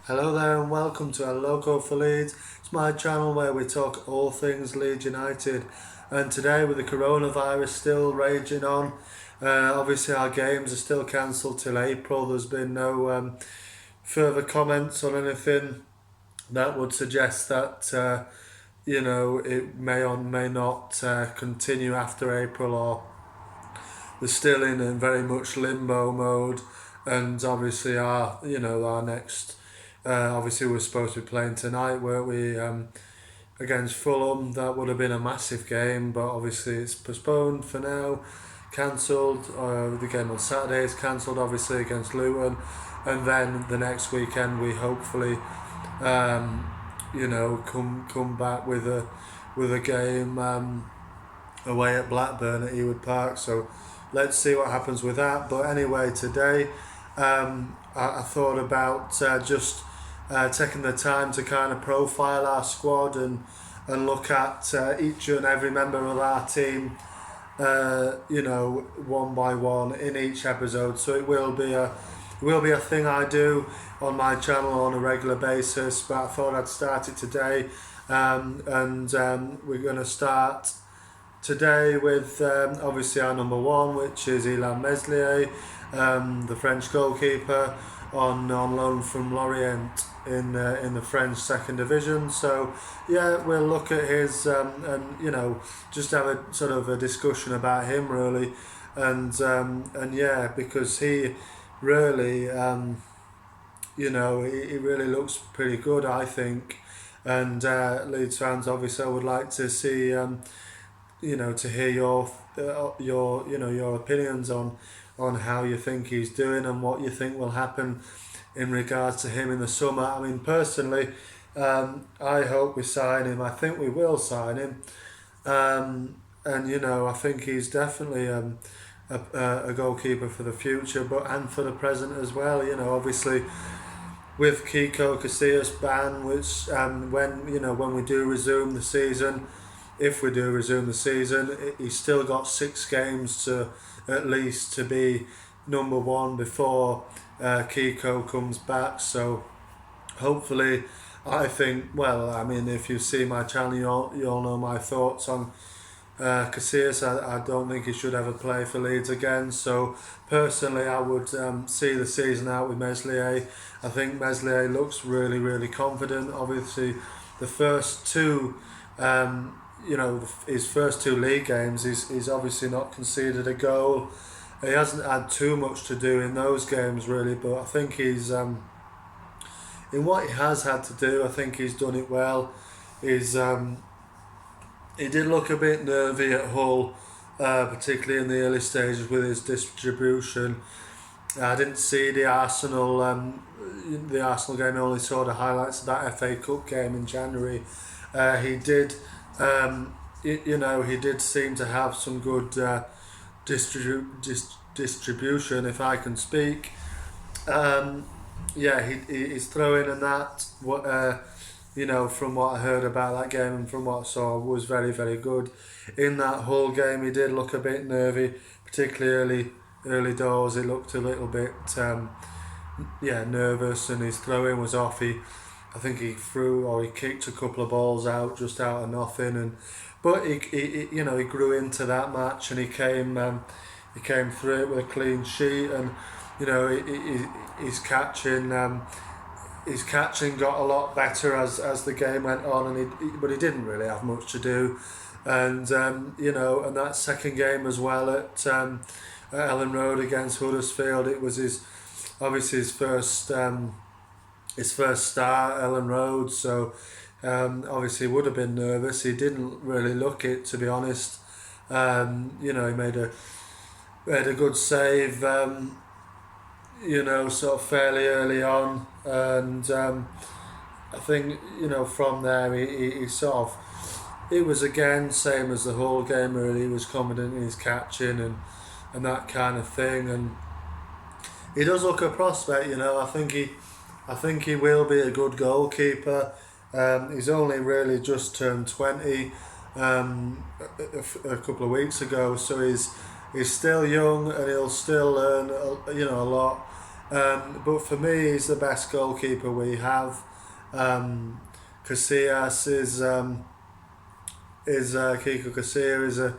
Hello there and welcome to Loco for Leeds. It's my channel where we talk all things Leeds United, and today with the coronavirus still raging on, obviously our games are still cancelled till April. There's been no further comments on anything that would suggest that it may or may not continue after April, or we're still in a very much limbo mode. And obviously our next obviously we're supposed to be playing tonight, weren't we, against Fulham. That would have been a massive game, but obviously it's postponed for now, cancelled. The game on Saturday is cancelled, obviously, against Luton, and then the next weekend we hopefully come back with a game away at Blackburn at Ewood Park. So let's see what happens with that. But anyway, today I thought about just taking the time to kind of profile our squad and look at each and every member of our team, one by one in each episode. So it will be a thing I do on my channel on a regular basis, but I thought I'd start it today, and we're going to start today with obviously our number one, which is MESLIER, the French goalkeeper, on loan from Lorient in the French second division. So yeah, we'll look at his and just have a sort of a discussion about him really, and yeah, because he really he really looks pretty good, I think, and Leeds fans, obviously I would like to see to hear your opinions on how you think he's doing and what you think will happen in regards to him in the summer. I mean, personally, I hope we sign him. I think we will sign him, and I think he's definitely a goalkeeper for the future, and for the present as well. Obviously with Kiko Casillas ban, which when we do resume the season. If we do resume the season, he's still got 6 games to at least to be number one before Kiko comes back. So hopefully, I think, well, I mean, if you see my channel, you all know my thoughts on Casillas. I don't think he should ever play for Leeds again. So personally, I would see the season out with MESLIER. I think MESLIER looks really, really confident. Obviously, the first two his first 2 league games, he's obviously not conceded a goal. He hasn't had too much to do in those games really, but I think he's in what he has had to do, I think he's done it well. He did look a bit nervy at Hull, particularly in the early stages with his distribution. I didn't see the Arsenal game. I only saw the highlights of that FA Cup game in January. He did. He did seem to have some good distribution, if I can speak. He's throwing, and that from what I heard about that game and from what I saw, was very, very good. In that whole game, he did look a bit nervy, particularly early doors. He looked a little bit nervous, and his throwing was off. I think he threw or he kicked a couple of balls out just out of nothing, but he grew into that match, and he came through it with a clean sheet, and his catching got a lot better as the game went on, but he didn't really have much to do, and and that second game as well at Ellen Road against Huddersfield, it was his first start at Ellen Road, so obviously he would have been nervous. He didn't really look it, to be honest. He made a good save, sort of fairly early on, and I think from there he sort of, it was again same as the whole game really. He was confident in his catching and that kind of thing, and he does look a prospect. I think he will be a good goalkeeper. He's only really just turned 20 a couple of weeks ago, so he's still young, and he'll still learn a lot. But for me, he's the best goalkeeper we have. Casillas Kiko Casillas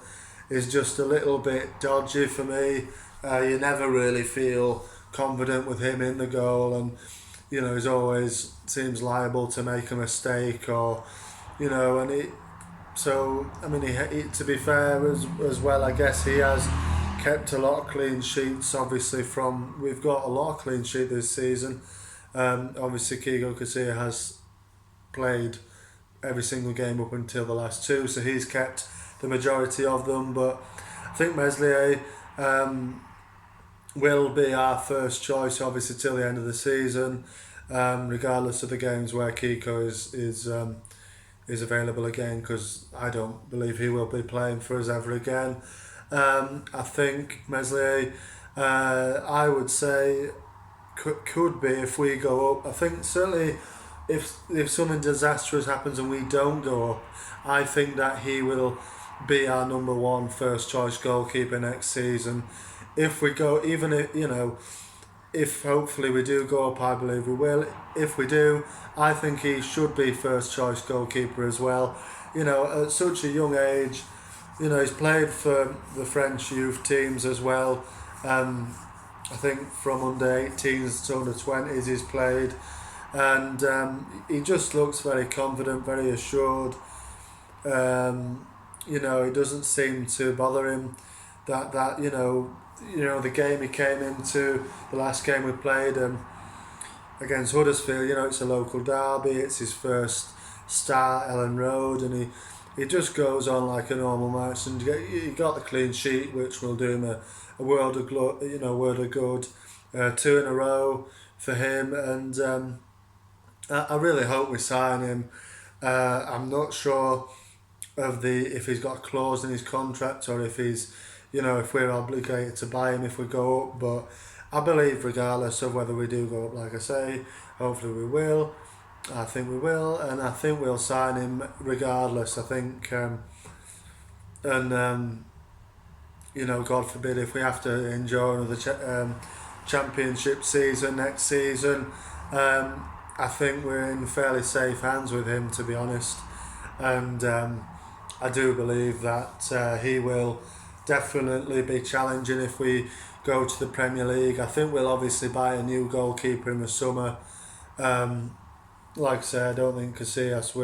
is just a little bit dodgy for me. You never really feel confident with him in the goal, and he's always seems liable to make a mistake, or and he. So I mean, to be fair as well, I guess he has kept a lot of clean sheets. Obviously, we've got a lot of clean sheet this season. Obviously, Kiko Casilla has played every single game up until the last two, so he's kept the majority of them. But I think Meslier will be our first choice, obviously, till the end of the season, regardless of the games where Kiko is available again, because I don't believe he will be playing for us ever again. I think Meslier, I would say, could be if we go up. I think certainly if something disastrous happens and we don't go up, I think that he will be our number one first choice goalkeeper next season. If we go, even if hopefully we do go up, I believe we will. If we do, I think he should be first choice goalkeeper as well. At such a young age, he's played for the French youth teams as well. I think from under 18s to under 20s he's played, and he just looks very confident, very assured. It doesn't seem to bother him that the game he came into, the last game we played against Huddersfield, it's a local derby, it's his first start, Ellen Road, and he just goes on like a normal match, and he got the clean sheet, which will do him a world of good. 2 in a row for him, and I really hope we sign him. I'm not sure if he's got a clause in his contract, or if he's if we're obligated to buy him if we go up, but I believe regardless of whether we do go up, like I say, hopefully we will. I think we will, and I think we'll sign him regardless. I think, God forbid if we have to endure another championship season next season, I think we're in fairly safe hands with him, to be honest, and I do believe that he will definitely be challenging if we go to the Premier League. I think we'll obviously buy a new goalkeeper in the summer. Like I say, I don't think Casillas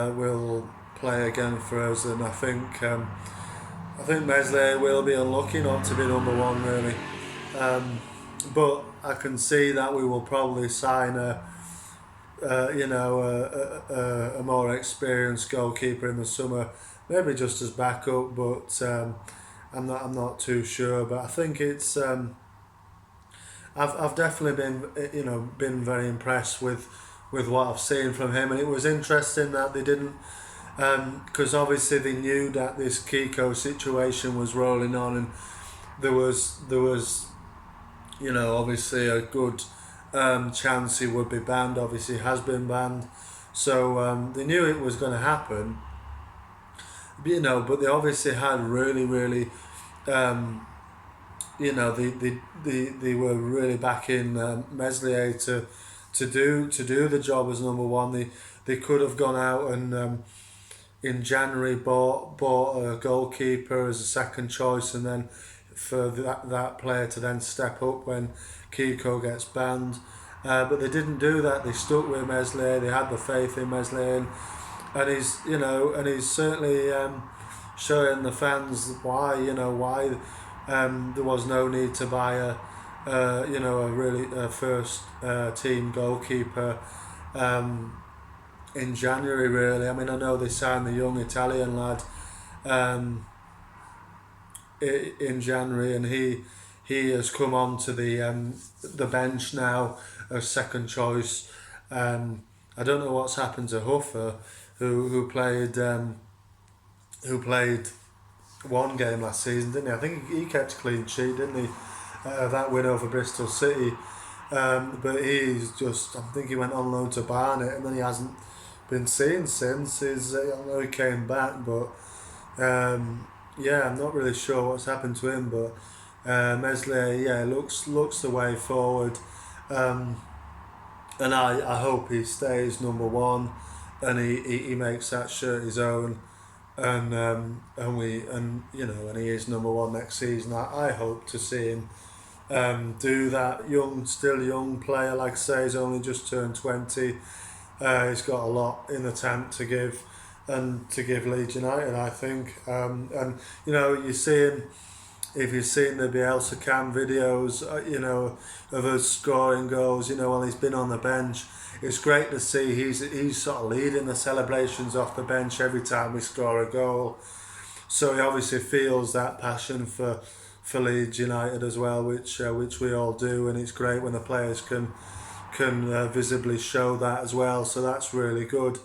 will play again for us, and I think Meslier will be unlucky not to be number one, really. But I can see that we will probably sign a more experienced goalkeeper in the summer, maybe just as backup. But I'm not too sure. But I think it's. I've definitely been very impressed with what I've seen from him, and it was interesting that they didn't, because obviously they knew that this Kiko situation was rolling on, and there was obviously a good chance he would be banned. Obviously, he has been banned, so they knew it was going to happen. But they obviously had really. They were really backing Meslier to do the job as number one. They could have gone out and in January bought a goalkeeper as a second choice, and then for that player to then step up when Kiko gets banned. But they didn't do that. They stuck with Meslier. They had the faith in Meslier, and he's certainly showing the fans why there was no need to buy a first team goalkeeper in January, really. I mean, I know they signed the young Italian lad in January, and he has come on to the bench now as second choice. I don't know what's happened to Huffer, who played one game last season, didn't he? I think he kept a clean sheet, didn't he? That win over Bristol City. But he's just, I think he went on loan to Barnet, and then he hasn't been seen since. I know he came back, but I'm not really sure what's happened to him. But Meslier, yeah, looks the way forward, and I hope he stays number one, and he makes that shirt his own, and he is number one next season. I hope to see him do that. Still young player, like I say, he's only just turned 20. He's got a lot in the tank to give, and to give Leeds United, I think. And you see him. If you've seen the Bielsa Cam videos, of us scoring goals, while he's been on the bench, it's great to see he's sort of leading the celebrations off the bench every time we score a goal. So he obviously feels that passion for Leeds United as well, which we all do, and it's great when the players can visibly show that as well. So that's really good.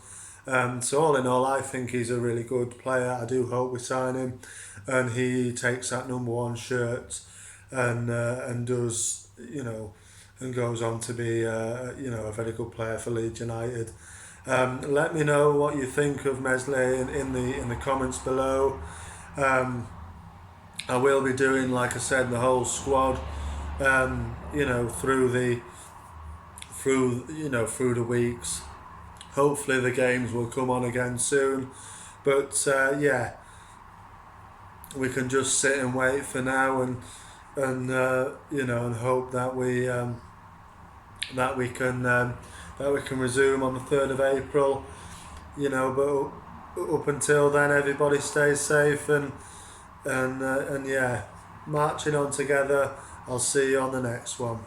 So all in all, I think he's a really good player. I do hope we sign him, and he takes that number one shirt, and does and goes on to be a very good player for Leeds United. Let me know what you think of Meslier in the comments below. I will be doing, like I said, the whole squad, through the weeks. Hopefully the games will come on again soon, but we can just sit and wait for now, and hope that we can resume on the 3rd of April. But up until then, everybody stays safe, and marching on together. I'll see you on the next one.